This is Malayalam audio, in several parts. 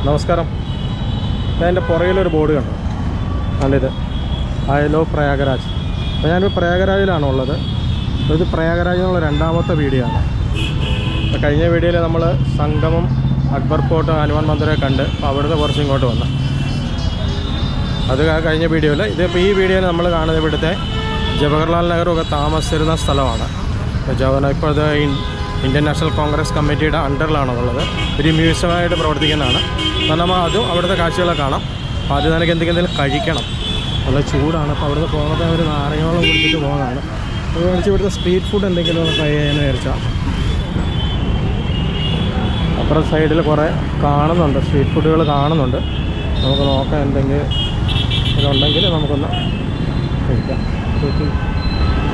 നമസ്കാരം. എൻ്റെ പുറകിലൊരു ബോർഡ് കണ്ടു, അല്ലിത് ഐ ലവ് പ്രയാഗരാജ്. അപ്പോൾ ഞാനൊരു പ്രയാഗരാജിലാണുള്ളത്. ഇത് പ്രയാഗരാജ് എന്നുള്ള രണ്ടാമത്തെ വീഡിയോ ആണ്. അപ്പോൾ കഴിഞ്ഞ വീഡിയോയിൽ നമ്മൾ സംഗമം, അക്ബർ ഫോർട്ട്, ഹനുമാൻ മന്ദിരം കണ്ട് അപ്പോൾ അവിടുന്ന് കുറച്ച് ഇങ്ങോട്ട് വന്നു. അത് കഴിഞ്ഞ വീഡിയോയിൽ. ഇതിപ്പോൾ ഈ വീഡിയോയിൽ നമ്മൾ കാണുന്നത് ഇവിടുത്തെ ജവഹർലാൽ നെഹ്റു ഒക്കെ താമസിച്ചിരുന്ന സ്ഥലമാണ്. ഇപ്പോൾ ഇത് ഇന്ത്യൻ നാഷണൽ കോൺഗ്രസ് കമ്മിറ്റിയുടെ അണ്ടറിലാണുള്ളത്. ഒരു മ്യൂസിയമായിട്ട് പ്രവർത്തിക്കുന്നതാണ്. അപ്പോൾ നമ്മൾ അതും അവിടുത്തെ കാഴ്ചകളൊക്കെ കാണാം. അപ്പോൾ ആദ്യം നിനക്ക് എന്തെങ്കിലും കഴിക്കണം. നല്ല ചൂടാണ്. അപ്പോൾ അവിടുന്ന് പോകുന്നത് ഒരു നാരങ്ങോളം കുടിച്ചിട്ട് പോകുന്നതാണ്. അത് മേടിച്ച് ഇവിടുത്തെ സ്ട്രീറ്റ് ഫുഡ് എന്തെങ്കിലും ഒന്ന് ട്രൈ ചെയ്യാമെന്ന് വിചാരിച്ചാൽ. അപ്പുറം സൈഡിൽ കുറേ കാണുന്നുണ്ട്, സ്ട്രീറ്റ് ഫുഡുകൾ കാണുന്നുണ്ട്. നമുക്ക് നോക്കാം, എന്തെങ്കിലും ഇതുണ്ടെങ്കിൽ നമുക്കൊന്ന് കഴിക്കാം.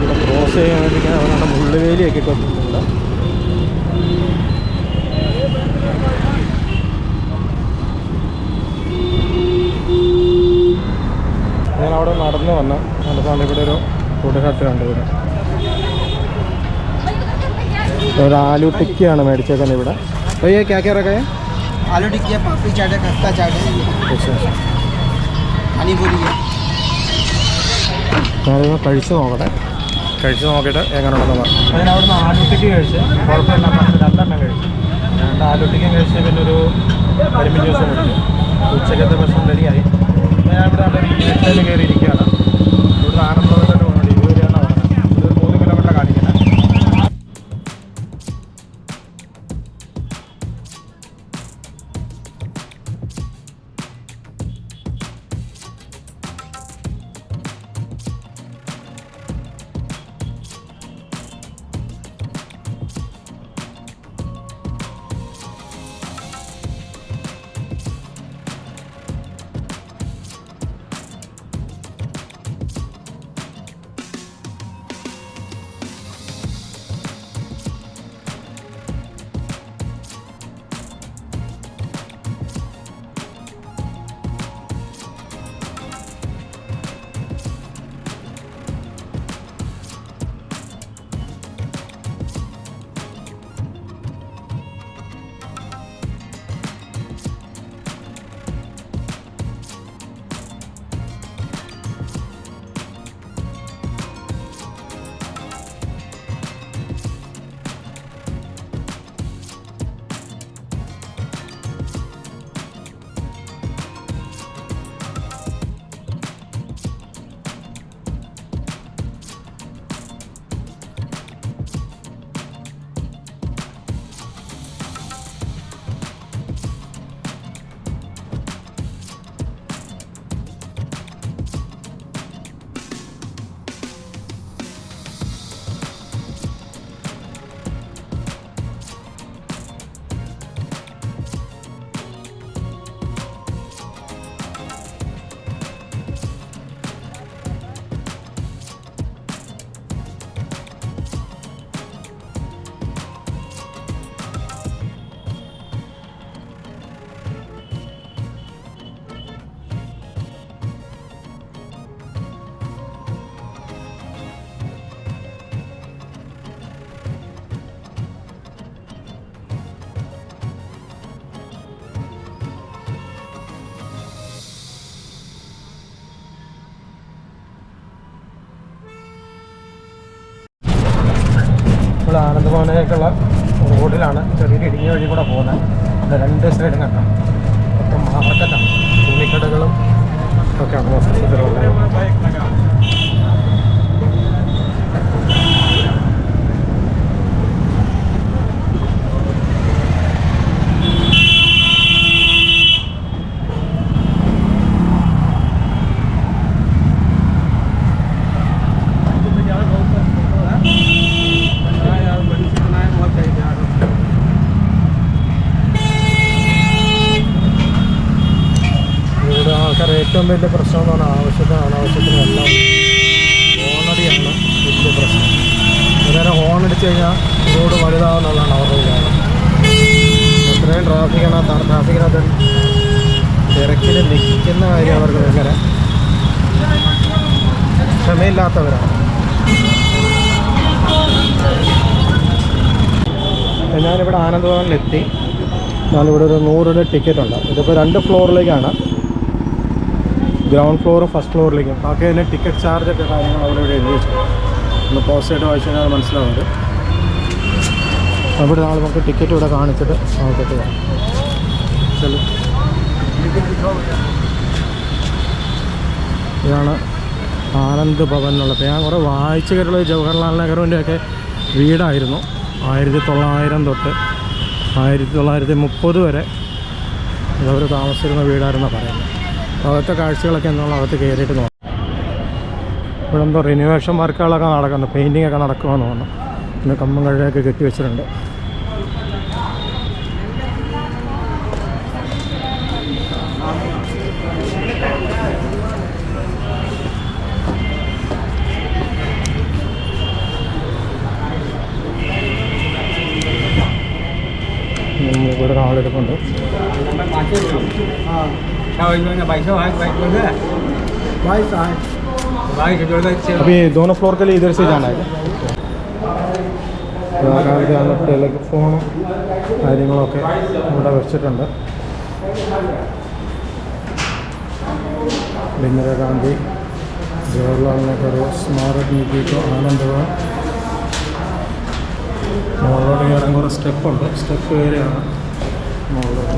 ഇവിടെ ക്രോസ് ചെയ്യാൻ വേണ്ടിയിട്ട് അവരുടെ മുള്ളുവേലിയൊക്കെ ഇട്ടിട്ടുണ്ട്. ഞാനവിടെ നടന്ന് വന്നു. നടന്നാണ് ഇവിടെ ഒരു ഫുഡ് ഹട്ട് കണ്ടത്. ഒരു ആലു ടിക്കിയാണ് മേടിച്ചേക്കുന്നത് ഇവിടെ. അപ്പോൾ ഈ ക്യാക്കറൊക്കെ आलू टिक्की, पापड़ी चाट है, खस्ता चाट है, पानी पूरी है. ഞാനിത് കഴിച്ച് നോക്കട്ടെ. കഴിച്ച് നോക്കിയിട്ട് എങ്ങനെയുണ്ടെന്ന് പറഞ്ഞു. ഞാൻ അവിടുന്ന് ആലു ടിക്കി കഴിച്ച് കുഴപ്പമില്ല. രണ്ടെണ്ണം കഴിച്ചു. രണ്ട് ആലു ടിക്കി കഴിച്ച് പിന്നെ ഒരു കരിമീൻ ജ്യൂസ് കുടിച്ചു. ഉച്ചക്കത്തെ ഭക്ഷണം റെഡിയായി. ഞാൻ ഇവിടെ നല്ല വീട്ടിൽ കയറിയിരിക്കുകയാണ്. ഇവിടുന്ന് ആനന്ദമായിട്ട് പോകണം. 20 രൂപയാണ് പറഞ്ഞത്. ഒരു 3 കിലോമീറ്റർ കാണിക്കുന്നത്. ആനന്ദഭവനിലേക്കുള്ള റോഡിലാണ്. ചെറിയൊരു ഇടുങ്ങിയ വഴി കൂടെ പോകുന്നത്. അത് രണ്ട് സൈഡും കണ്ടോ, മൊത്തം മാർക്കറ്റാണ്. തുണിക്കടകളും ഒക്കെയാണ് മൊത്തത്തിലുള്ളത്. ഏറ്റവും വലിയ പ്രശ്നം എന്ന് പറഞ്ഞാൽ അനാവശ്യത്തിന് എല്ലാം ഹോണടിയാണ് വലിയ പ്രശ്നം. നേരം ഹോണടിച്ച് കഴിഞ്ഞാൽ റോഡ് വലുതാവുന്നുള്ളതാണ് അവരുടെ വിചാരം. എത്രയും ട്രാഫിക്കിനകത്ത് തിരക്കിൽ നിൽക്കുന്ന കാര്യം അവർക്ക് ഭയങ്കര ക്ഷമയില്ലാത്തവരാണ്. ഞാനിവിടെ ആനന്ദഭവനിലെത്തി. ഞാനിവിടെ ഒരു 100 രൂപ ടിക്കറ്റ് ഉണ്ട്. ഇതിപ്പോൾ 2 ഫ്ലോറിലേക്കാണ്, ഗ്രൗണ്ട് ഫ്ലോറും ഫസ്റ്റ് ഫ്ലോറിലേക്കും. ബാക്കി അതിൻ്റെ ടിക്കറ്റ് ചാർജൊക്കെ കാര്യങ്ങൾ അവിടെ ഇവിടെ എഴുതി വെച്ചു. ഒന്ന് പോസ്റ്റായിട്ട് വായിച്ചു കഴിഞ്ഞാൽ മനസ്സിലാവുന്നത്. അവിടെ നാളെ നമുക്ക് ടിക്കറ്റ് ഇവിടെ കാണിച്ചിട്ട് നോക്കിയിട്ട് കാണാം. ഇതാണ് ആനന്ദ് ഭവൻ എന്നുള്ളത്. ഞാൻ കുറേ വായിച്ചു കേട്ടുള്ളത് ജവഹർലാൽ നെഹ്റുവിൻ്റെയൊക്കെ വീടായിരുന്നു. 1900 തൊട്ട് 1930 വരെ അവർ താമസിച്ചിരുന്ന വീടായിരുന്നാണ് പറയുന്നത്. അകത്തെ കാഴ്ചകളൊക്കെ എന്നുള്ള അകത്ത് കയറിയിട്ട് നോക്കാം. ഇവിടെ എന്തോ റിനോവേഷൻ വർക്കുകളൊക്കെ നടക്കുന്നു, പെയിൻറ്റിംഗ് ഒക്കെ നടക്കുമെന്ന് തോന്നുന്നു. പിന്നെ കമ്പം കഴുകൊക്കെ കെട്ടി വെച്ചിട്ടുണ്ട്. ഇവിടെ ആളെടുക്കുന്നുണ്ട്. अभी दोनों फ्लोर के लिए इधर से जाना है. ടെലിഫോണും കാര്യങ്ങളൊക്കെ ഇവിടെ വെച്ചിട്ടുണ്ട്. ഇന്ദിരാഗാന്ധി, ജവഹർലാൽ നെഹ്റു സ്മാരക് നിധി, ആനന്ദ് ഭവൻ. മുകളിലോട്ട് കയറാൻ കുറേ സ്റ്റെപ്പുണ്ട്. സ്റ്റെപ്പ് കയറിയാണ് മുകളിലോട്ട്.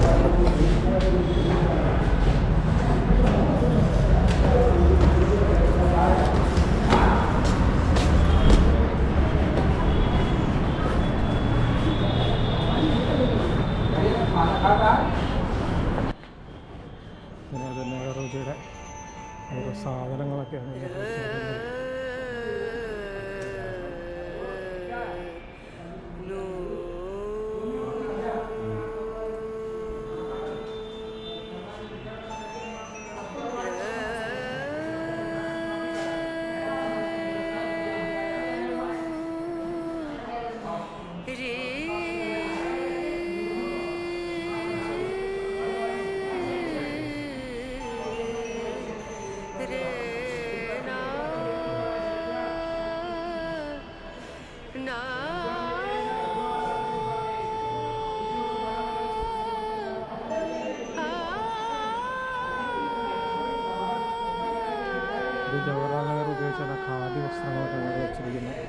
നെഹ്റുജിയുടെ ഓരോ സാധനങ്ങളൊക്കെയാണ്. ജവഹർലാൽ നെഹ്റു ഉപയോഗിച്ചുള്ള ഖാദി വസ്ത്രങ്ങളൊക്കെ അവിടെ വെച്ചിരിക്കുന്നത്.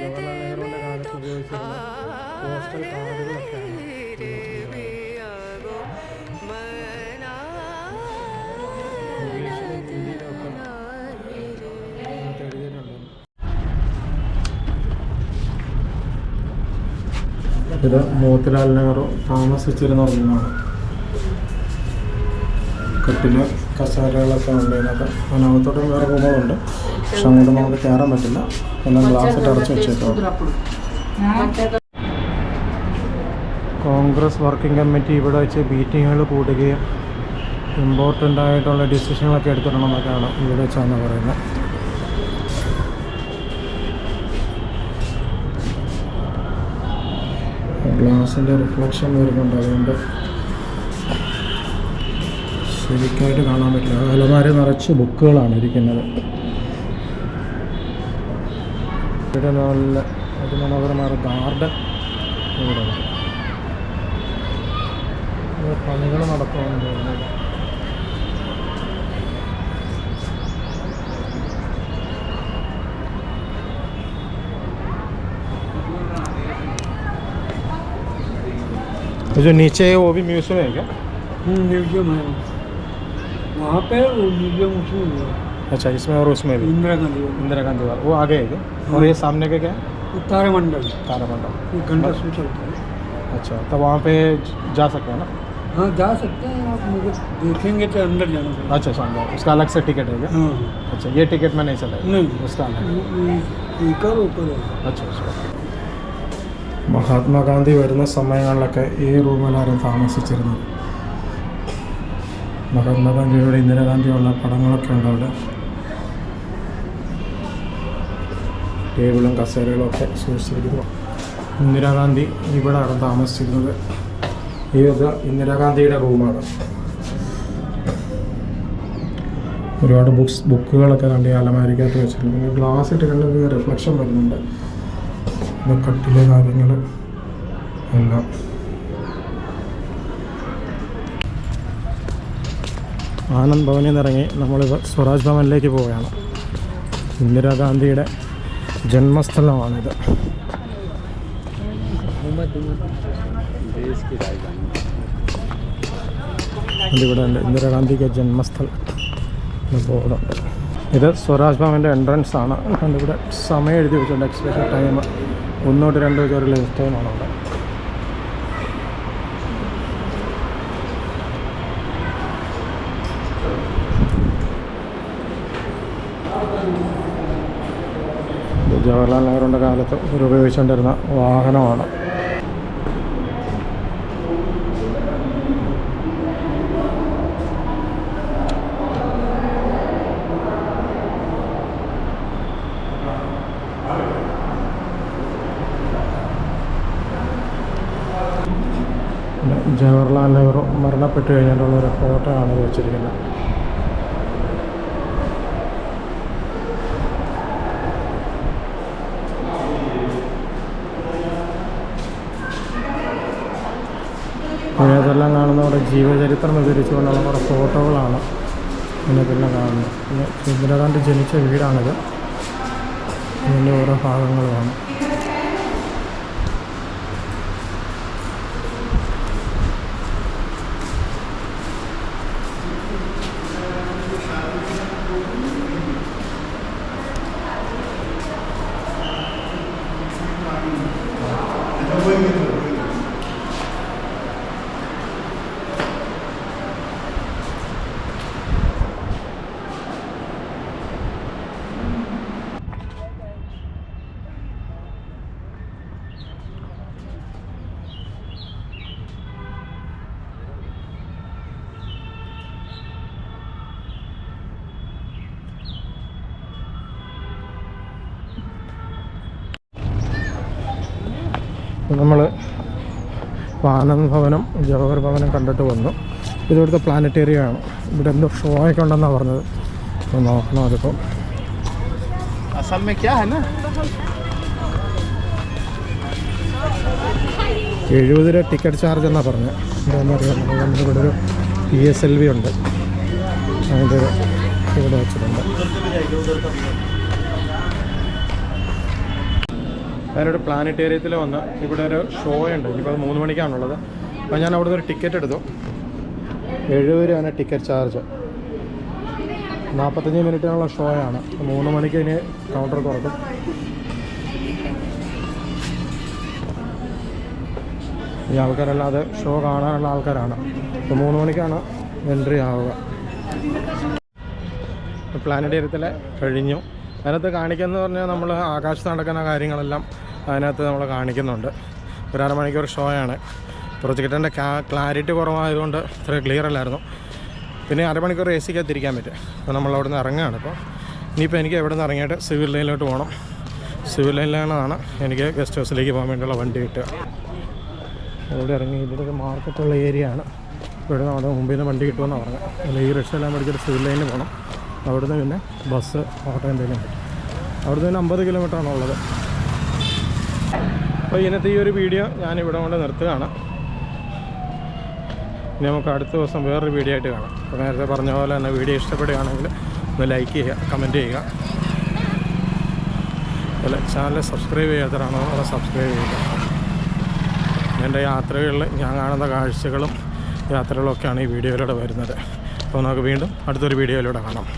ജവഹർലാൽ നെഹ്റുവിൻ്റെ കാലത്ത് ഉപയോഗിച്ചിരുന്ന പോസ്റ്റൽ കാർഡുകളൊക്കെയാണ് ഇംഗ്ലീഷിലും ഹിന്ദിയിലും ഒക്കെ എഴുതിയിട്ടുണ്ട്. ഇത് മോത്തിലാൽ നെഹ്റു താമസിച്ചിരുന്ന റൂമാണ്. കട്ടില് കസേരകളൊക്കെ ഉണ്ട് ഇതിനകത്ത്. അതിനകത്തോട്ടും വേറെ റൂമുകളുണ്ട്, പക്ഷെ അങ്ങോട്ട് നമുക്ക് കയറാൻ പറ്റില്ല. എല്ലാം ഗ്ലാസ്സിട്ട് അടച്ചു വെച്ചേക്കാം. കോൺഗ്രസ് വർക്കിംഗ് കമ്മിറ്റി ഇവിടെ വെച്ച് മീറ്റിങ്ങുകൾ കൂടുകയും ഇമ്പോർട്ടൻ്റ് ആയിട്ടുള്ള ഡിസിഷനുകളൊക്കെ എടുത്തിടണമെന്നൊക്കെയാണ് ഇവിടെ വെച്ചാണ് പറയുന്നത്. ഗ്ലാസിൻ്റെ റിഫ്ലക്ഷൻ വരുന്നുണ്ട്, അതുകൊണ്ട് ശരിക്കായിട്ട് കാണാൻ പറ്റില്ല. അലമാരി നിറച്ച് ബുക്കുകളാണ് ഇരിക്കുന്നത്. ഇവിടെ നല്ല അതിമനോഹരമായ ഗാർഡൻ ഇവിടെ ഉണ്ട്. പണികൾ നടക്കുമെന്ന് തോന്നുന്നത്. जो नीचे है वो भी म्यूजियम है क्या? म्यूजियम है वहाँ पे, वो म्यूजियम उसमें है। अच्छा, इसमें और उसमें भी इंदिरा गांधी वाला वो आगे है क्या? और ये सामने के क्या है? तारामंडल। तारामंडल घंटा शो चलता है। अच्छा तो वहाँ पे जा सकते हैं ना? हाँ जा सकते हैं आप, मुझे देखेंगे तो अंदर जाना पड़ेगा। अच्छा शानदार, उसका अलग से टिकट है क्या? हाँ अच्छा ये टिकट में नहीं चलेगा? नहीं उसका अलग। ऊपर ऊपर है। अच्छा अच्छा. മഹാത്മാഗാന്ധി വരുന്ന സമയങ്ങളിലൊക്കെ ഈ റൂമിലാരും താമസിച്ചിരുന്നത്. മഹാത്മാഗാന്ധിയുടെ ഇന്ദിരാഗാന്ധിയുള്ള പടങ്ങളൊക്കെ ഉണ്ട് അവിടെ. ടേബിളും കസേരകളും ഒക്കെ സൂക്ഷിച്ചിരിക്കുന്നു. ഇന്ദിരാഗാന്ധി ഇവിടെയാണ് താമസിച്ചിരുന്നത്. ഇത് ഇന്ദിരാഗാന്ധിയുടെ റൂമാണ്. ഒരുപാട് ബുക്കുകളൊക്കെ കണ്ട് ഈ അലമാരിക്കകത്ത് വെച്ചിട്ടുണ്ട്. പിന്നെ ഗ്ലാസ് ഇട്ട് കണ്ട് റിഫ്ലക്ഷൻ വരുന്നുണ്ട്. കട്ടിലെ കാര്യങ്ങൾ എല്ലാം. ആനന്ദ് ഭവനിൽ നിന്ന് ഇറങ്ങി നമ്മളിപ്പോൾ സ്വരാജ് ഭവനിലേക്ക് പോവുകയാണ്. ഇന്ദിരാഗാന്ധിയുടെ ജന്മസ്ഥലമാണിത്. ഇതിവിടെ ഉണ്ട് ഇന്ദിരാഗാന്ധിക്ക് ജന്മസ്ഥലം ബോർഡുണ്ട്. ഇത് സ്വരാജ് ഭവൻ്റെ എൻട്രൻസ് ആണ്. ഇവിടെ സമയം എഴുതി വെച്ചിട്ടുണ്ട്. എക്സ്പെക്ഷൻ ടൈം 1 തൊട്ട് 2 വരെ ഒരു ലൈഫ് ടൈമാണ് അവിടെ. ജവഹർലാൽ നെഹ്റുവിൻ്റെ കാലത്ത് ഉപയോഗിച്ചുകൊണ്ടിരുന്ന വാഹനമാണ്. ജവഹർലാൽ നെഹ്റു മരണപ്പെട്ട് കഴിഞ്ഞിട്ടുള്ളൊരു ഫോട്ടോ ആണ് വെച്ചിരിക്കുന്നത്. ഇതെല്ലാം കാണുന്ന അവിടെ ജീവചരിത്രം വിവരിച്ചുകൊണ്ടുള്ള കുറേ ഫോട്ടോകളാണ് ഇതിനെല്ലാം കാണുന്നത്. പിന്നെ ഇന്ദിരാഗാന്ധി ജനിച്ച വീടാണിത്. ഇതിൻ്റെ ഓരോ ഭാഗങ്ങളുമാണ്. നമ്മൾ ആനന്ദ് ഭവനം ജവഹർ ഭവനം കണ്ടിട്ട് വന്നു. ഇതിവിടുത്തെ പ്ലാനറ്റേറിയമാണ്. ഇവിടെ എന്തോ ഷോ ഒക്കെ ഉണ്ടെന്നാണ് പറഞ്ഞത്. അപ്പോൾ നോക്കണം അതിപ്പോൾ. असल में क्या है ना 70 രൂപ ടിക്കറ്റ് ചാർജ് എന്നാണ് പറഞ്ഞത്. എന്താണെന്നറിയാം. ഇവിടെ ഒരു PSLV ഉണ്ട്. അതിൻ്റെ ഇവിടെ വെച്ചിട്ടുണ്ട്. ഞാനൊരു പ്ലാനറ്റേറിയത്തിൽ വന്ന് ഇവിടെ ഒരു ഷോ ഉണ്ട്. ഇനിയിപ്പോൾ അത് 3 മണിക്കാണുള്ളത്. അപ്പോൾ ഞാൻ അവിടുന്ന് ഒരു ടിക്കറ്റ് എടുത്തു. 70 രൂപയാണ് ടിക്കറ്റ് ചാർജ്. 45 മിനിറ്റിനുള്ള ഷോയാണ്. 3 മണിക്ക് ഇനി കൗണ്ടർ തുറക്കും. ഈ ആൾക്കാരെല്ലാം അത് ഷോ കാണാനുള്ള ആൾക്കാരാണ്. അപ്പോൾ 3 മണിക്കാണ് എൻട്രി ആവുക. പ്ലാനറ്റേറിയത്തിലെ കഴിഞ്ഞു. അതിനകത്ത് കാണിക്കുന്നത് പറഞ്ഞാൽ നമ്മൾ ആകാശത്ത് നടക്കുന്ന കാര്യങ്ങളെല്ലാം അതിനകത്ത് നമ്മൾ കാണിക്കുന്നുണ്ട്. ഒരു 1/2 മണിക്കൂർ ഷോയാണ്. പ്രൊജക്ടറിൻ്റെ ക്ലാരിറ്റി കുറവായതുകൊണ്ട് ഇത്ര ക്ലിയർ അല്ലായിരുന്നു. പിന്നെ 1/2 മണിക്കൂർ AC-ക്കകത്ത് ഇരിക്കാൻ പറ്റും. അപ്പോൾ നമ്മൾ അവിടെ നിന്ന് ഇറങ്ങുകയാണ്. ഇപ്പോൾ ഇനിയിപ്പോൾ എനിക്ക് എവിടെ നിന്ന് ഇറങ്ങിയിട്ട് സിവിൽ ലൈനിലോട്ട് പോകണം. സിവിൽ ലൈനിലാണ് എനിക്ക് ഗസ്റ്റ് ഹൗസിലേക്ക് പോകാൻ വേണ്ടിയുള്ള വണ്ടി കിട്ടുക. അവിടെ ഇറങ്ങി ഇവിടെ ഒരു മാർക്കറ്റുള്ള ഏരിയ ആണ്. ഇവിടെ നമ്മുടെ മുമ്പിൽ നിന്ന് വണ്ടി കിട്ടുമെന്നാണ് പറഞ്ഞത്. അല്ല ഈ റിക്ഷ എല്ലാം പഠിച്ചിട്ട് സിവിൽ ലൈനിൽ പോകണം. അവിടുന്ന് പിന്നെ ബസ് ഓട്ടോ എന്തെങ്കിലും കിട്ടും. അവിടുന്ന് പിന്നെ 50 കിലോമീറ്ററാണുള്ളത്. അപ്പോൾ ഇന്നത്തെ ഈ ഒരു വീഡിയോ ഞാനിവിടെ കൊണ്ട് നിർത്തുകയാണ്. ഇനി നമുക്ക് അടുത്ത ദിവസം വേറൊരു വീഡിയോ ആയിട്ട് കാണാം. അപ്പോൾ നേരത്തെ പറഞ്ഞ പോലെ തന്നെ വീഡിയോ ഇഷ്ടപ്പെടുകയാണെങ്കിൽ ഒന്ന് ലൈക്ക് ചെയ്യുക, കമൻറ്റ് ചെയ്യുക. അതുപോലെ ചാനൽ സബ്സ്ക്രൈബ് ചെയ്യാത്തവരാണോ അത് സബ്സ്ക്രൈബ് ചെയ്യുക. എൻ്റെ യാത്രകളിൽ ഞാൻ കാണുന്ന കാഴ്ചകളും യാത്രകളൊക്കെയാണ് ഈ വീഡിയോയിലൂടെ വരുന്നത്. അപ്പോൾ നമുക്ക് വീണ്ടും അടുത്തൊരു വീഡിയോയിലൂടെ കാണാം.